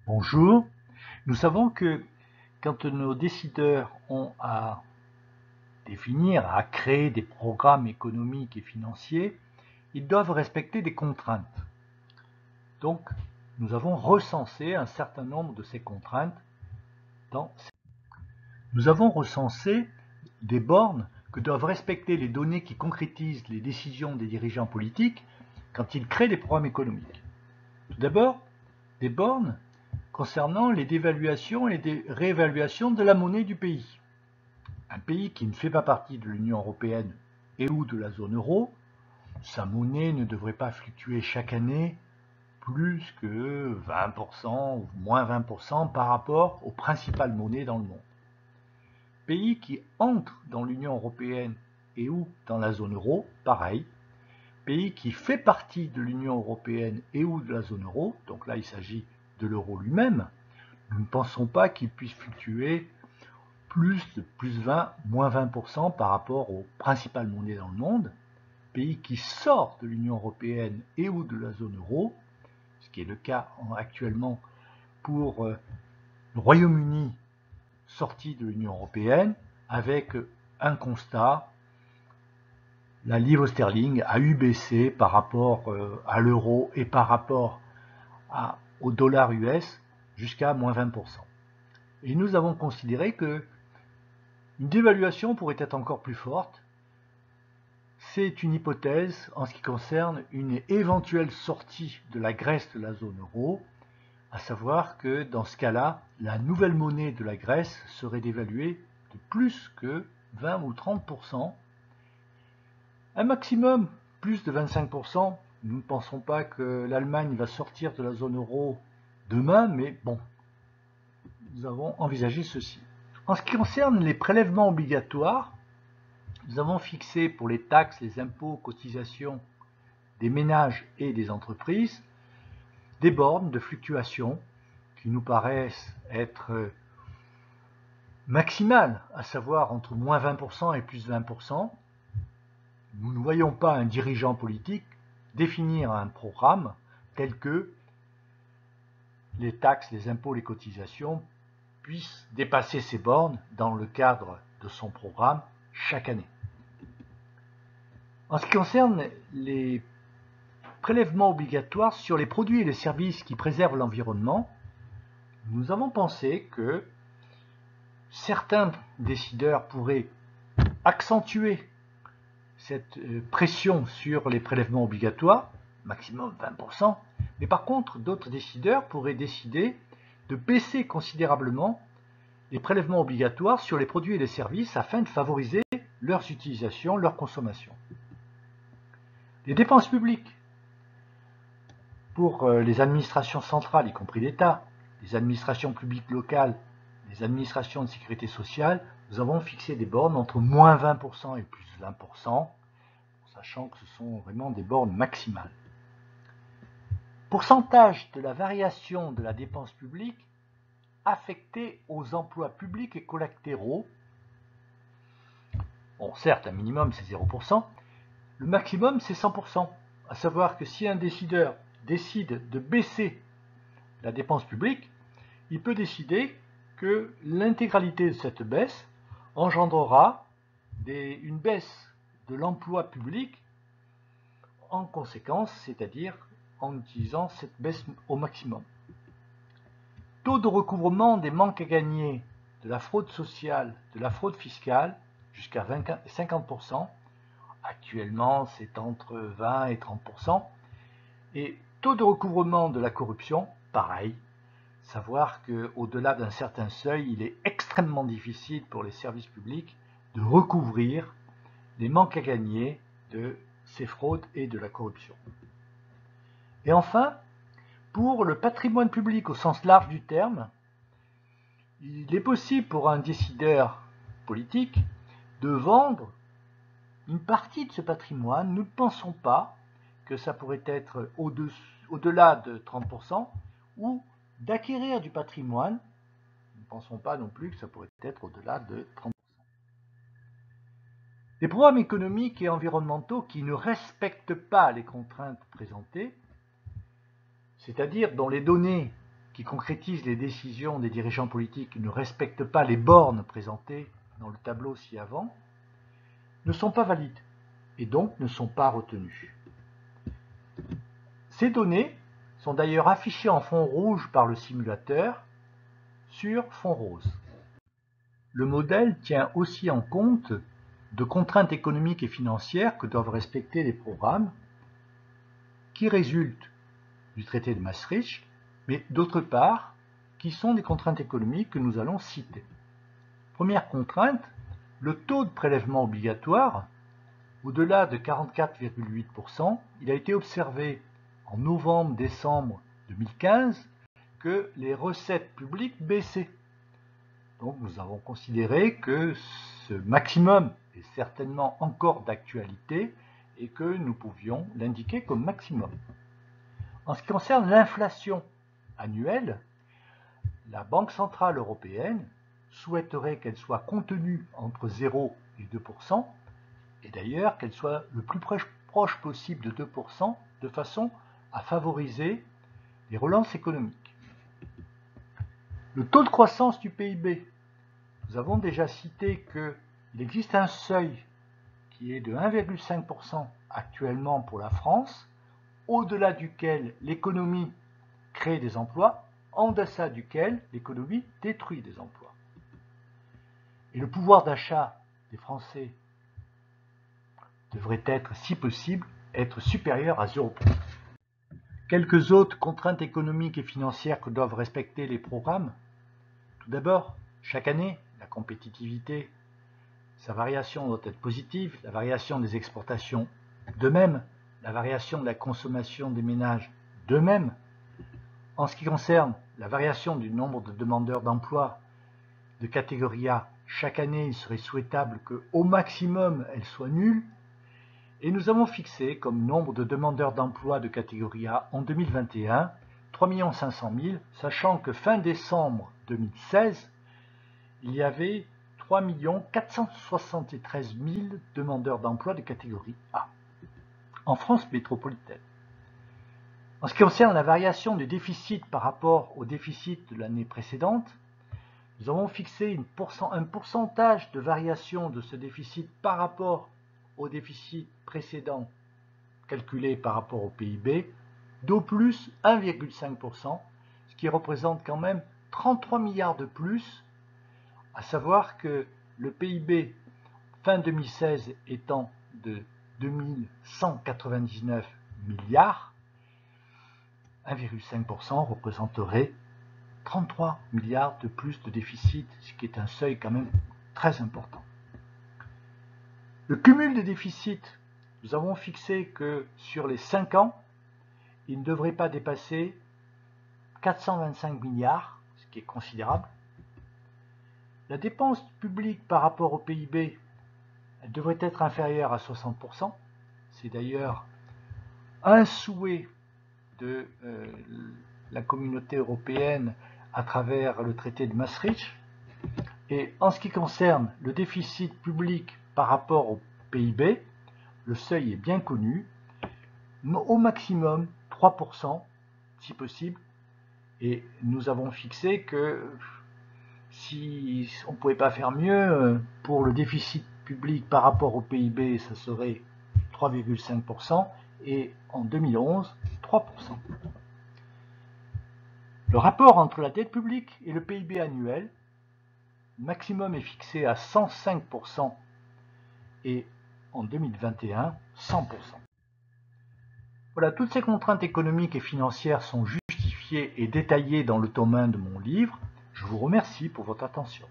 Bonjour. Nous savons que quand nos décideurs ont à définir, à créer des programmes économiques et financiers, ils doivent respecter des contraintes. Donc, nous avons recensé un certain nombre de ces contraintes Nous avons recensé des bornes que doivent respecter les données qui concrétisent les décisions des dirigeants politiques quand ils créent des programmes économiques. Tout d'abord, des bornes concernant les dévaluations et les réévaluations de la monnaie du pays. Un pays qui ne fait pas partie de l'Union européenne et ou de la zone euro, sa monnaie ne devrait pas fluctuer chaque année plus que 20% ou moins 20% par rapport aux principales monnaies dans le monde. Pays qui entre dans l'Union européenne et ou dans la zone euro, pareil. Pays qui fait partie de l'Union européenne et ou de la zone euro, donc là il s'agit de l'euro lui-même, nous ne pensons pas qu'il puisse fluctuer plus 20, moins 20% par rapport aux principales monnaies dans le monde. Pays qui sort de l'Union européenne et ou de la zone euro, ce qui est le cas actuellement pour le Royaume-Uni sorti de l'Union européenne, avec un constat, la livre sterling a eu baissé par rapport à l'euro et par rapport au dollar US jusqu'à moins 20%. Et nous avons considéré que une dévaluation pourrait être encore plus forte. C'est une hypothèse en ce qui concerne une éventuelle sortie de la Grèce de la zone euro, à savoir que dans ce cas-là, la nouvelle monnaie de la Grèce serait dévaluée de plus que 20 ou 30%. Un maximum, plus de 25%. Nous ne pensons pas que l'Allemagne va sortir de la zone euro demain, mais bon, nous avons envisagé ceci. En ce qui concerne les prélèvements obligatoires, nous avons fixé pour les taxes, les impôts, cotisations des ménages et des entreprises des bornes de fluctuation qui nous paraissent être maximales, à savoir entre moins 20% et plus 20%. Nous ne voyons pas un dirigeant politique définir un programme tel que les taxes, les impôts, les cotisations puissent dépasser ces bornes dans le cadre de son programme chaque année. En ce qui concerne les prélèvements obligatoires sur les produits et les services qui préservent l'environnement, nous avons pensé que certains décideurs pourraient accentuer cette pression sur les prélèvements obligatoires, maximum 20%, mais par contre, d'autres décideurs pourraient décider de baisser considérablement les prélèvements obligatoires sur les produits et les services afin de favoriser leurs utilisations, leur consommation. Les dépenses publiques pour les administrations centrales, y compris l'État, les administrations publiques locales, les administrations de sécurité sociale, nous avons fixé des bornes entre moins 20% et plus 20%, sachant que ce sont vraiment des bornes maximales. Pourcentage de la variation de la dépense publique affectée aux emplois publics et collatéraux. Bon, certes, un minimum c'est 0%, le maximum c'est 100%. À savoir que si un décideur décide de baisser la dépense publique, il peut décider que l'intégralité de cette baisse engendrera une baisse de l'emploi public en conséquence, c'est-à-dire en utilisant cette baisse au maximum. Taux de recouvrement des manques à gagner de la fraude sociale, de la fraude fiscale, jusqu'à 50%. Actuellement, c'est entre 20 et 30%. Et taux de recouvrement de la corruption, pareil. Savoir qu'au-delà d'un certain seuil, il est extrêmement difficile pour les services publics de recouvrir les manques à gagner de ces fraudes et de la corruption. Et enfin, pour le patrimoine public au sens large du terme, il est possible pour un décideur politique de vendre une partie de ce patrimoine. Nous ne pensons pas que ça pourrait être au-delà de 30%, ou d'acquérir du patrimoine. Nous ne pensons pas non plus que ça pourrait être au-delà de 30%. Les programmes économiques et environnementaux qui ne respectent pas les contraintes présentées, c'est-à-dire dont les données qui concrétisent les décisions des dirigeants politiques ne respectent pas les bornes présentées dans le tableau ci-avant, ne sont pas valides et donc ne sont pas retenues. Ces données sont d'ailleurs affichées en fond rouge par le simulateur sur fond rose. Le modèle tient aussi en compte de contraintes économiques et financières que doivent respecter les programmes qui résultent du traité de Maastricht, mais d'autre part, qui sont des contraintes économiques que nous allons citer. Première contrainte, le taux de prélèvement obligatoire, au-delà de 44,8%, il a été observé en novembre-décembre 2015 que les recettes publiques baissaient. Donc nous avons considéré que ce maximum est certainement encore d'actualité et que nous pouvions l'indiquer comme maximum. En ce qui concerne l'inflation annuelle, la Banque centrale européenne souhaiterait qu'elle soit contenue entre 0 et 2%, et d'ailleurs qu'elle soit le plus proche possible de 2%, de façon à favoriser les relances économiques. Le taux de croissance du PIB, nous avons déjà cité qu'il existe un seuil qui est de 1,5% actuellement pour la France, au-delà duquel l'économie crée des emplois, en deçà duquel l'économie détruit des emplois. Et le pouvoir d'achat des Français devrait être, si possible, être supérieur à 0%. Quelques autres contraintes économiques et financières que doivent respecter les programmes. Tout d'abord, chaque année, la compétitivité, sa variation doit être positive, la variation des exportations, de même, la variation de la consommation des ménages, de même. En ce qui concerne la variation du nombre de demandeurs d'emploi de catégorie A, chaque année, il serait souhaitable qu'au maximum, elle soit nulle. Et nous avons fixé comme nombre de demandeurs d'emploi de catégorie A en 2021 3 500 000, sachant que fin décembre 2016, il y avait 3 473 000 demandeurs d'emploi de catégorie A en France métropolitaine. En ce qui concerne la variation du déficit par rapport au déficit de l'année précédente, nous avons fixé un pourcentage de variation de ce déficit par rapport au déficit précédent calculé par rapport au PIB d'au plus 1,5%, ce qui représente quand même 33 milliards de plus, à savoir que le PIB fin 2016 étant de 2199 milliards, 1,5% représenterait 33 milliards de plus de déficit, ce qui est un seuil quand même très important. Le cumul des déficits, nous avons fixé que sur les 5 ans, il ne devrait pas dépasser 425 milliards, ce qui est considérable. La dépense publique par rapport au PIB, elle devrait être inférieure à 60%. C'est d'ailleurs un souhait de la communauté européenne à travers le traité de Maastricht. Et en ce qui concerne le déficit public par rapport au PIB, le seuil est bien connu, au maximum 3%, si possible, et nous avons fixé que si on ne pouvait pas faire mieux, pour le déficit public par rapport au PIB, ça serait 3,5%, et en 2011, 3%. Le rapport entre la dette publique et le PIB annuel, le maximum est fixé à 105% et en 2021, 100%. Voilà, toutes ces contraintes économiques et financières sont justifiées et détaillées dans le tome 1 de mon livre. Je vous remercie pour votre attention.